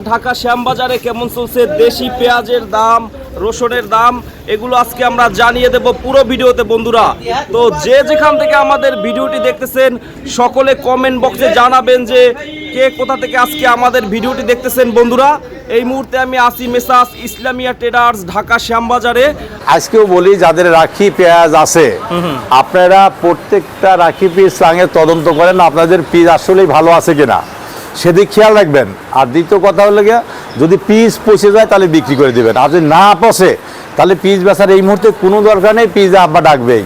ঢাকা শ্যামবাজারে কেমন চলছে দেশি পেঁয়াজের দাম, রসুনের দাম, এগুলো আজকে আমরা জানিয়ে দেব পুরো ভিডিওতে বন্ধুরা। তো যে যেখান থেকে আমাদের ভিডিওটি দেখতেছেন সকলে কমেন্ট বক্সে জানাবেন যে কে কোথা থেকে আজকে আমাদের ভিডিওটি দেখতেছেন বন্ধুরা। এই মুহূর্তে আমি আসি মেসাস ইসলামিয়া ট্রেডার্স ঢাকা শ্যামবাজারে। আজকেও বলি যাদের রাখি পেঁয়াজ আছে আপনারা প্রত্যেকটা রাখি পিস সঙ্গে তদন্ত করেন আপনাদের পিস আসলেই ভালো আছে কিনা সেদিক খেয়াল রাখবেন। আর দ্বিতীয় কথা হলো গিয়ে যদি পিস পচে যায় তাহলে বিক্রি করে দেবেন, আর যদি না পচে তাহলে পিস বেচার এই মুহূর্তে কোনো দরকার নেই। পিজা আব্বা ডাকবেই,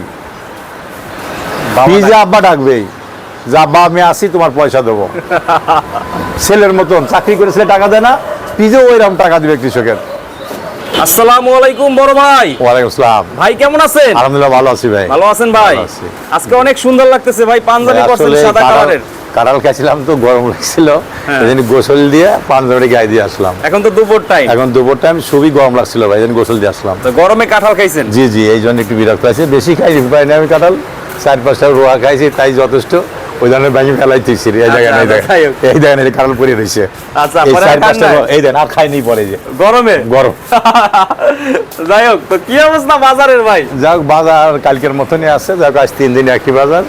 পিজা আব্বা ডাকবেই, যা আব্বা আমি আসি তোমার পয়সা দেবো। ছেলের মতন চাকরি করে ছেলে টাকা দেয় না, পিজেও ওইরকম টাকা দিবে কৃষকের। আসসালামু আলাইকুম বড় ভাই। ওয়ালাইকুম আসসালাম ভাই, কেমন আছেন? আলহামদুলিল্লাহ ভালো আছি ভাই। ভালো আছেন ভাই? আজকে অনেক সুন্দর লাগতেছে ভাই, পাঞ্জাবি পরছেন সাদা কালারের। কাঁড়াল খাইছিলাম তো গরম লাগছিল, এজন্য গোসল দিয়ে পাঞ্জাবি গায়ে দিয়ে আসলাম। এখন তো দুপুর টাইম, এখন দুপুর টাইম খুবই গরম লাগছিল ভাই, এজন্য গোসল দিয়ে আসলাম। তো গরমে কাঁঠাল খাইছেন? জি জি, এই জন্য একটু বিরক্ত আছে, বেশি খাইনি পাইনি আমি কাঁঠাল, 4-5টা রোয়া খাইছি তাই যথেষ্ট। ওই ধরনের ব্যাঙি ফেলাই তুইছি এই জায়গায়, এই দেখেন এই কাঁঠাল পরে রয়েছে। আচ্ছা, এই দেন আর খাইনি পরে যে গরমে গরম। যাই হোক, তো কি অবস্থা বাজারের ভাই? যাক বাজার কালকের মতনই আছে, যাক আজ 3 দিন একই বাজার।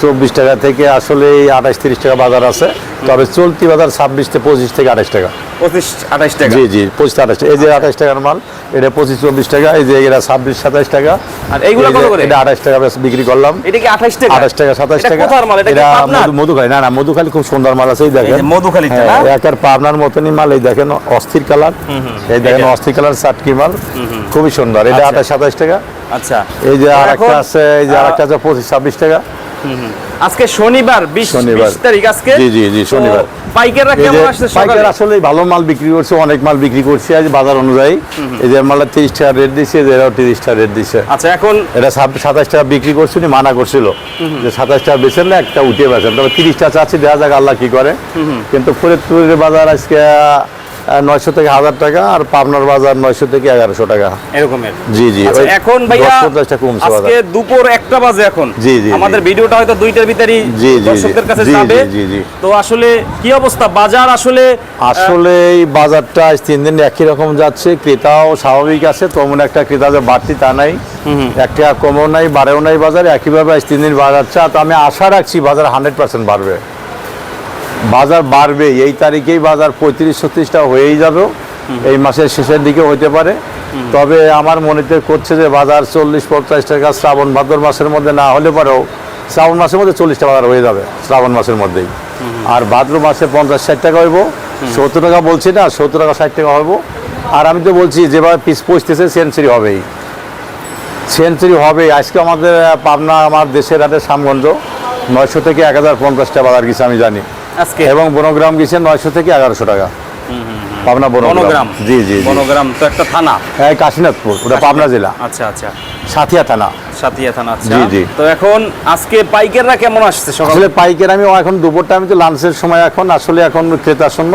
24 টাকা থেকে আসলে 28-30 টাকা বাজার আছে, তবে চলতি বাজার 26 থেকে 25 থেকে 28 টাকা। 25-28 টাকা? জি জি, 25-28 টাকা। এই যে 28 টাকার মাল এটা 25-24 টাকা, এই যে এটা 26-27 টাকা। আর এইগুলো কত করে? এটা 28 টাকা বিক্রি করলাম। এটা কি 28 টাকা? 28 টাকা 27 টাকা। কোথার মাল? এটা মধুখালী। না না, মধুখালী খুব সুন্দর মাল আছে, এই দেখেন মধুখালীতে না, একের পাবনার মতনই মাল। এই দেখেন অস্থির কালার, এই দেখেন অস্থির কালার চাটকি মাল, খুবই সুন্দর। এটা 28-27 টাকা। আচ্ছা, এই যে আরেকটা আছে, এই যে আরেকটা আছে 25-26 টাকা। আজকে শনিবার 20 তারিখ আজকে। জি জি জি, শনিবার। পাইকাররা কেমন আসছে? পাইকার আসলে ভালো মাল বিক্রি করছে, অনেক মাল বিক্রি করছে আজ বাজার অনুযায়ী। এই যে মালটা 30 টাকা রেট দিচ্ছে, এরাও 30 টাকা রেট দিচ্ছে। আচ্ছা, এখন এটা 27 টাকা বিক্রি করছিল, মানা করছিল যে 27 টাকা বেচেন না, একটা উঠে বেচেন, তবে 30 টাকা চাচ্ছি, দেখা যাক আল্লাহ কি করে। কিন্তু ফরিদপুরের বাজার আজকে 900 থেকে 1000 টাকা, আর পাবনার বাজার 900 থেকে 1100 টাকা এরকমের। জি জি, এখন ভাইয়া 10-50 টাকা কমছে বাজার। আজকে দুপুর 1টা বাজে এখন। জি জি, আমাদের ভিডিওটা হয়তো 2টার ভিতরেই দর্শকদের কাছে যাবে। জি জি। তো আসলে কি অবস্থা বাজার? আসলে এই বাজারটা আজ 3 দিন একই রকম যাচ্ছে, ক্রেতাও স্বাভাবিক আছে, তেমন একটা ক্রেতা যে বাড়তি তা নাই, একটা কমও নাই বাড়েও নাই, বাজার একইভাবে আজ 3 দিন বাজারটা। তো আমি আশা রাখছি বাজার 100% বাড়বে, বাজার বাড়বে। এই তারিখেই বাজার 35-36টা হয়েই যাবে, এই মাসের শেষের দিকে হইতে পারে। তবে আমার মনেতে করছে যে বাজার 40-50 টাকা শ্রাবণ ভাদ্র মাসের মধ্যে না হলে পরেও শ্রাবণ মাসের মধ্যে 40টা বাজার হয়ে যাবে শ্রাবণ মাসের মধ্যেই। আর ভাদ্র মাসে 50-60 টাকা হইব, 70 টাকা বলছি না, 70 টাকা 60 টাকা হইব। আর আমি তো বলছি যেভাবে পিস পচতেছে সেঞ্চুরি হবেই, সেঞ্চুরি হবেই। আজকে আমাদের পাবনা, আমার দেশের হাটে সামগঞ্জ 900 থেকে 1050 টাকা বাজার গেছে আমি জানি আজকে, এবং বনগ্রাম গেছে 900 থেকে 1100 টাকা। পাবনা বনগ্রাম। জি জি, বনগ্রাম তো একটা থানা, কাশীনাথপুর, ওটা পাবনা জেলা। আচ্ছা আচ্ছা, সাথিয়া থানা। সাথিয়া থানা, আচ্ছা জি জি। তো এখন আজকে পাইকাররা কেমন আসছে সকালে? আসলে পাইকার আমি এখন দুপুরটা, আমি তো লাঞ্চের সময় এখন, আসলে এখন ক্রেতা শূন্য।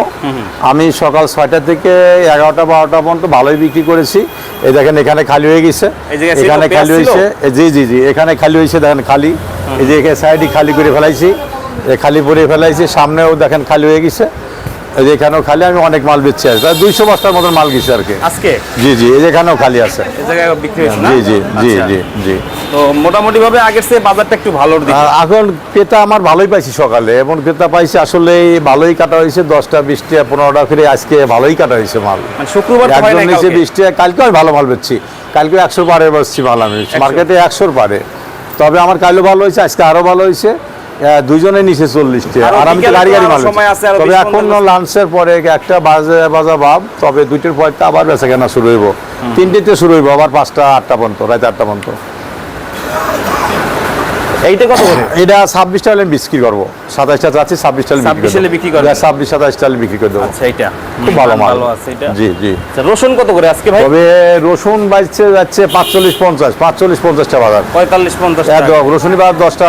আমি সকাল 6টা থেকে 11টা-12টা পর্যন্ত ভালোই বিক্রি করেছি। এই দেখেন এখানে খালি হয়ে গেছে, এখানে খালি হয়েছে। জি জি জি, এখানে খালি হয়েছে, দেখেন খালি। এই যে এখানে সাইডে খালি করে ফেলাইছি, খালি করে ফেলাইছি, সামনেও দেখেন খালি হয়ে গেছে, এখানেও খালি। আমি অনেক মাল বেচছি, আর 200 বস্তার মতন মাল গেছে আর কি আজকে। জি জি, এই যেখানেও খালি আছে, এই জায়গায় বিক্রি হয়েছে না? জি জি জি জি জি। তো মোটামুটি ভাবে আগের চেয়ে বাজারটা একটু ভালো দিকে। এখন ক্রেতা আমার ভালোই পাইছি, সকালে এবং ক্রেতা পাইছি আসলে ভালোই কাটা হয়েছে, 10টা 20টা 15টা করে আজকে ভালোই কাটা হয়েছে মাল। শুক্রবার 20টা, কালকে আমি ভালো মাল বেচছি, কালকে 100 পারে বেচছি মাল আমি মার্কেটে, 100 পারে। তবে আমার কালও ভালো হয়েছে, আজকে আরো ভালো হয়েছে, দুইজনের নিচে 40টা। আর আমি তো গাড়ি মাল, তবে এখন লাঞ্চের পরে 1টা বাজা ভাব, তবে 2টার পরে আবার বেচা কেনা শুরু হইব, 3টেতে শুরু হইব, আবার 5টা-8টা পর্যন্ত, রাত 8টা পর্যন্ত। এইটা কত করে? এটা 26 টাকা বিক্রি করবো, 27টা চাচ্ছি, 26 টাকা বিক্রি করবো, 26-27 টাকা বিক্রি করে দেবো। আচ্ছা, এটা খুব ভালো মাল আছে এটা। জি জি। রসুন কত করে আজকে ভাই? তবে রসুন বাজছে যাচ্ছে 45-50 টাকা বাজার, 45-50 টাকা। রসুন বাজার 10টা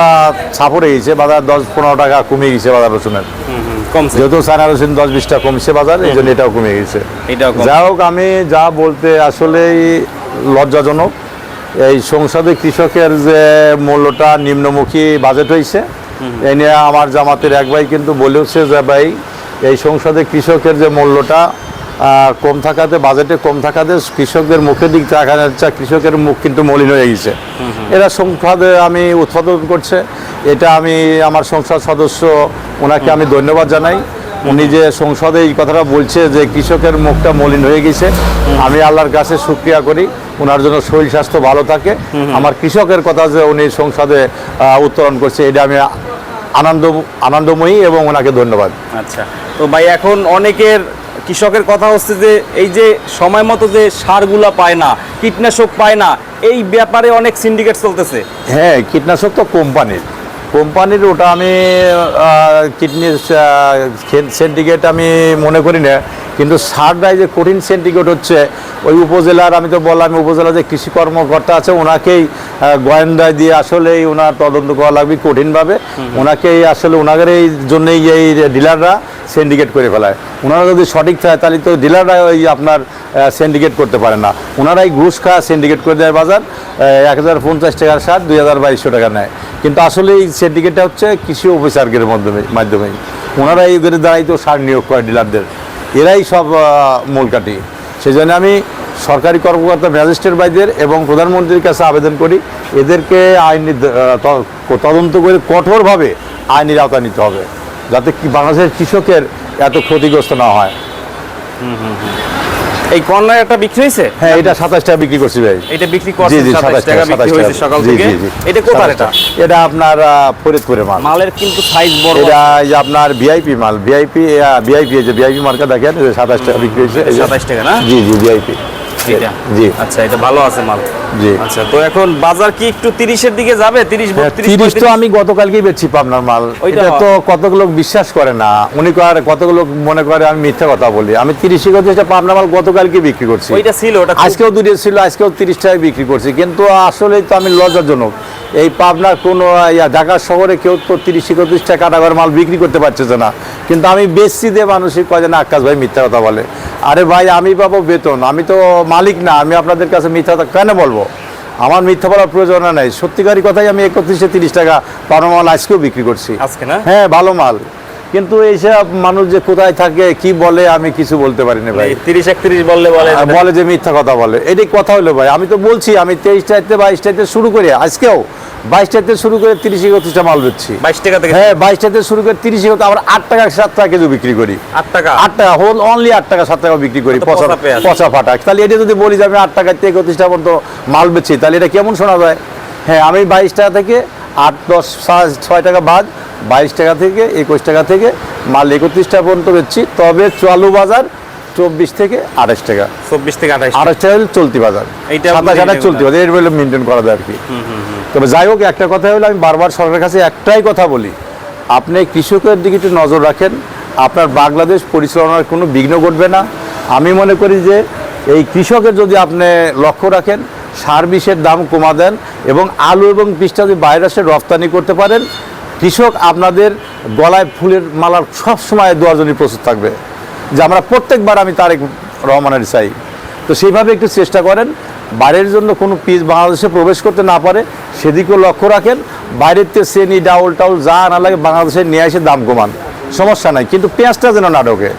ছাপড়ে গেছে, বাজার 10-15 টাকা কমে গেছে বাজার রসুনের, কমছে, যেহেতু চায়না রসুন 10-20 টাকা কমছে বাজার, এই জন্য এটাও কমে গেছে। যাই হোক, আমি যা বলতে আসলেই লজ্জাজনক, এই সংসদে কৃষকের যে মূল্যটা নিম্নমুখী বাজেট হয়েছে, এই নিয়ে আমার জামাতের এক ভাই কিন্তু বলেছে যে ভাই এই সংসদে কৃষকের যে মূল্যটা কম থাকাতে, বাজেটে কম থাকাতে কৃষকদের মুখের দিক দেখা যাচ্ছে কৃষকের মুখ কিন্তু মলিন হয়ে গেছে। এরা সংসদে আমি উৎপাদন করছে, এটা আমি আমার সংসদ সদস্য ওনাকে আমি ধন্যবাদ জানাই। উনি যে সংসদে এই কথাটা বলছে যে কৃষকের মুখটা মলিন হয়ে গেছে, আমি আল্লাহর কাছে শুকরিয়া করি ওনার জন্য শরীর স্বাস্থ্য ভালো থাকে। আমার কৃষকের কথা যে উনি সংসদে উত্তোলন করছে, এটা আমি আনন্দময়ী এবং ওনাকে ধন্যবাদ। আচ্ছা, তো ভাই এখন অনেকের কৃষকের কথা হচ্ছে যে এই যে সময় মতো যে সারগুলা পায় না, কীটনাশক পায় না, এই ব্যাপারে অনেক সিন্ডিকেট চলতেছে। হ্যাঁ, কীটনাশক তো কোম্পানির ওটা আমি সিন্ডিকেট আমি মনে করি না, কিন্তু সারটাই যে কঠিন সিন্ডিকেট হচ্ছে ওই উপজেলার, আমি তো বললাম উপজেলার যে কৃষি কর্মকর্তা আছে ওনাকেই গোয়েন্দায় দিয়ে আসলে ওনার তদন্ত করা লাগবে কঠিনভাবে। ওনাকেই আসলে ওনাদের এই জন্যই এই ডিলাররা সিন্ডিকেট করে ফেলায়। ওনারা যদি সঠিক থাকে তাহলে তো ডিলাররা ওই আপনার সিন্ডিকেট করতে পারে না, ওনারাই ঘুষ খায় সিন্ডিকেট করে দেয়। বাজার 1050 টাকার সার 2200 টাকা নেয়, কিন্তু আসলে এই সিন্ডিকেটটা হচ্ছে কৃষি অফিসারদের মাধ্যমেই ওনারা এই দ্বারাই তো সার নিয়োগ করে ডিলারদের, এরাই সব মূল কাঠি। সেই জন্য আমি সরকারি কর্মকর্তা ম্যাজিস্ট্রেট ভাইদের এবং প্রধানমন্ত্রীর কাছে আবেদন করি এদেরকে আইনি তদন্ত করে কঠোরভাবে আইনের আওতায় নিতে হবে, যাতে বাংলাদেশের কৃষকের এত ক্ষতিগ্রস্ত না হয়। এই কর্নার একটা বিক্রি হয়েছে? হ্যাঁ, এটা 27 টাকা বিক্রি করছি ভাই। এটা বিক্রি করছে 27 টাকা বিক্রি হয়েছে সকাল থেকে। এটা কোথায়? এটা আপনার ফরিদপুরের মাল। মালের কিন্তু সাইজ বড়। এটা আপনার ভিআইপি মাল, ভিআইপি যে ভিআইপি মার্কা দেখেন 27 টাকা বিক্রি হয়েছে। 27 টাকা না? জি ভিআইপি। এটা জি, আচ্ছা, এটা ভালো আছে মাল। জি, আচ্ছা, তো এখন বাজার কি একটু 30 এর দিকে যাবে? 30 30 তো আমি গতকালকেই বেচছি পাবনার মাল। এটা তো কতগুলো লোক বিশ্বাস করে না, উনি কতগুলো লোক মনে করে আমি মিথ্যা কথা বলি। আমি 30 কথা পাবনার মাল গতকালকে বিক্রি করছি। ওইটা ছিল, ওটা আজকেও 2 ছিল, আজকেও 30 টাকায় বিক্রি করছি। কিন্তু আসলেই তো আমি লজ্জাজনক, এই পাবনার কোনো ঢাকা শহরে কেউ তো 30-31 টাকা কাটাবার মাল বিক্রি করতে পারছে না, কিন্তু আমি বেচছি দিয়ে মানুষই কয় যে না আকাশ ভাই মিথ্যা কথা বলে। আরে ভাই, আমি পাবো বেতন, আমি তো মালিক না, আমি আপনাদের কাছে মিথ্যা কথা কেন বলবো? আমার মিথ্যা বলার প্রয়োজন নাই, সত্যিকারই কথাই আমি 31-30 টাকা পাবনা মাল আজকেও বিক্রি করছি। আজকে না? হ্যাঁ, ভালো মাল। কিন্তু এইসব মানুষ যে কোথায় থাকে কি বলে আমি কিছু বলতে পারি না ভাই। 30-31 বলে যে মিথ্যা কথা বলে, এটাই কথা হলো ভাই। আমি তো বলছি আমি 23 টাইতে 22 টাইতে শুরু করে আজকেও 22 টাইতে শুরু করে 30-31 টা মাল বেচছি 22 টাকা থেকে। হ্যাঁ, 22 টাইতে শুরু করে 30 আবার 8 টাকা 7 টাকা কেজি বিক্রি করি। 8 টাকা হোল অনলি 8 টাকা 7 টাকা বিক্রি করি পচা ফাটা। তাহলে এটা যদি বলি যে আমি 8 টাকা থেকে 31 টাকা পর্যন্ত মাল বেচছি, তাহলে এটা কেমন শোনা যায়? হ্যাঁ, আমি 22 টাকা থেকে 8-10-6 টাকা বাদ 22 টাকা থেকে 21 টাকা থেকে মাল 31 টাকা পর্যন্ত বেচছি। তবে চালু বাজার 24 থেকে 28 টাকা, 24 থেকে 28 টাকা হলো চলতি বাজার, 27 চলতি বাজার, এর বলে মেনটেন করা যায় আর কি। তবে যাই হোক, একটা কথা হলো আমি বারবার সরকারের কাছে একটাই কথা বলি, আপনি কৃষকের দিকে একটু নজর রাখেন, আপনার বাংলাদেশ পরিচালনার কোনো বিঘ্ন ঘটবে না। আমি মনে করি যে এই কৃষকের যদি আপনি লক্ষ্য রাখেন, সার বিষের দাম কমা দেন এবং আলু এবং পিস্তা যদি বাইরে আসে রপ্তানি করতে পারেন, কৃষক আপনাদের গলায় ফুলের মালার সব সময় দেওয়ার জন্য প্রস্তুত থাকবে, যে আমরা প্রত্যেকবার আমি তারেক রহমানের চাই। তো সেইভাবে একটু চেষ্টা করেন, বাইরের জন্য কোনো পিস বাংলাদেশে প্রবেশ করতে না পারে সেদিকেও লক্ষ্য রাখেন। বাইরের থেকে চেনি ডাউল টাউল যা না লাগে বাংলাদেশে নিয়ে এসে দাম কমান, সমস্যা নাই, কিন্তু পেঁয়াজটা যেন না ঢোকে।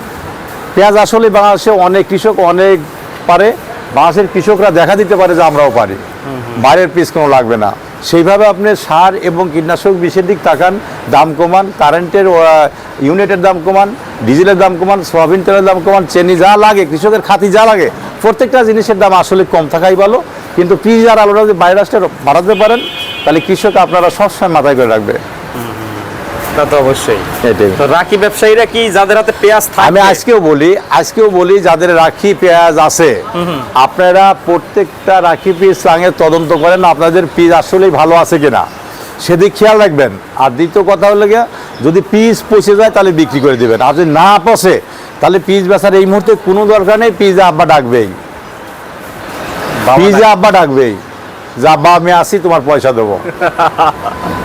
পেঁয়াজ আসলে বাংলাদেশে অনেক কৃষক অনেক পারে, বাংলাদেশের কৃষকরা দেখা দিতে পারে যে আমরাও পারি, বাইরের পিস কোনো লাগবে না। সেইভাবে আপনি সার এবং কীটনাশক বিষের দিক তাকান, দাম কমান, কারেন্টের ইউনিটের দাম কমান, ডিজেলের দাম কমান, সয়াবিন তেলের দাম কমান, চেনি যা লাগে কৃষকের খাতি যা লাগে প্রত্যেকটা জিনিসের দাম আসলে কম থাকাই ভালো। কিন্তু পিস আর আলুটা যদি বাইরে আসতে বাড়াতে পারেন তাহলে কৃষক আপনারা সবসময় মাথায় করে রাখবে। তা তো অবশ্যই। তো রাখি ব্যবসায়ীরা কি যাদের হাতে পেঁয়াজ থাকে, আমি আজকেও বলি যাদের রাখি পেঁয়াজ আছে, আপনারা প্রত্যেকটা রাখি পিস সঙ্গে তদন্ত করেন আপনাদের পিস আসলেই ভালো আছে কিনা, সেদিক খেয়াল রাখবেন। আর দ্বিতীয় কথা হলো গিয়ে, যদি পিস পচে যায় তাহলে বিক্রি করে দিবেন, আর যদি না পচে তাহলে পিস বেচার এই মুহূর্তে কোনো দরকার নেই। পিজা আব্বা ডাকবেই, যে আব্বা আমি আসি তোমার পয়সা দেবো।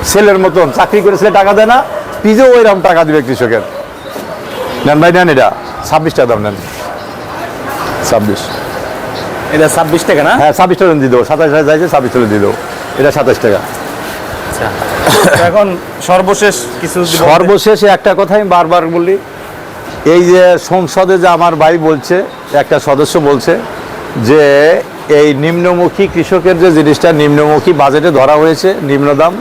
ছেলের মতন চাকরি করেছিলে টাকা দেয় না, পিজেও ওইরকম টাকা দিবে কৃষকের। নেন ভাই নেন, এটা 26 টাকা দাম নেন। 26, এটা 26 টাকা না? হ্যাঁ 26 টাকা দিয়ে দেবো, 27 টাকা যাইছে 26 টাকা দিয়ে দেবো, এটা 27 টাকা। আচ্ছা, এখন সর্বশেষ একটা কথা আমি বারবার বলি, এই যে সংসদে যে আমার ভাই বলছে, একটা সদস্য বলছে যে এই নিম্নমুখী কৃষকের যে জিনিসটা নিম্নমুখী বাজেটে ধরা হয়েছে, নিম্ন দাম,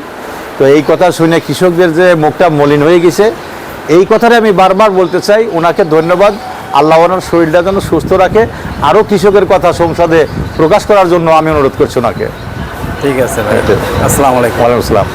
তো এই কথা শুনে কৃষকদের যে মুখটা মলিন হয়ে গেছে, এই কথাটা আমি বারবার বলতে চাই। ওনাকে ধন্যবাদ, আল্লাহ ওনার শরীরটা যেন সুস্থ রাখে। আরও কৃষকের কথা সংসদে প্রকাশ করার জন্য আমি অনুরোধ করছি ওনাকে। ঠিক আছে ভাই, আসসালামু আলাইকুম। ওয়ালাইকুম আসসালাম।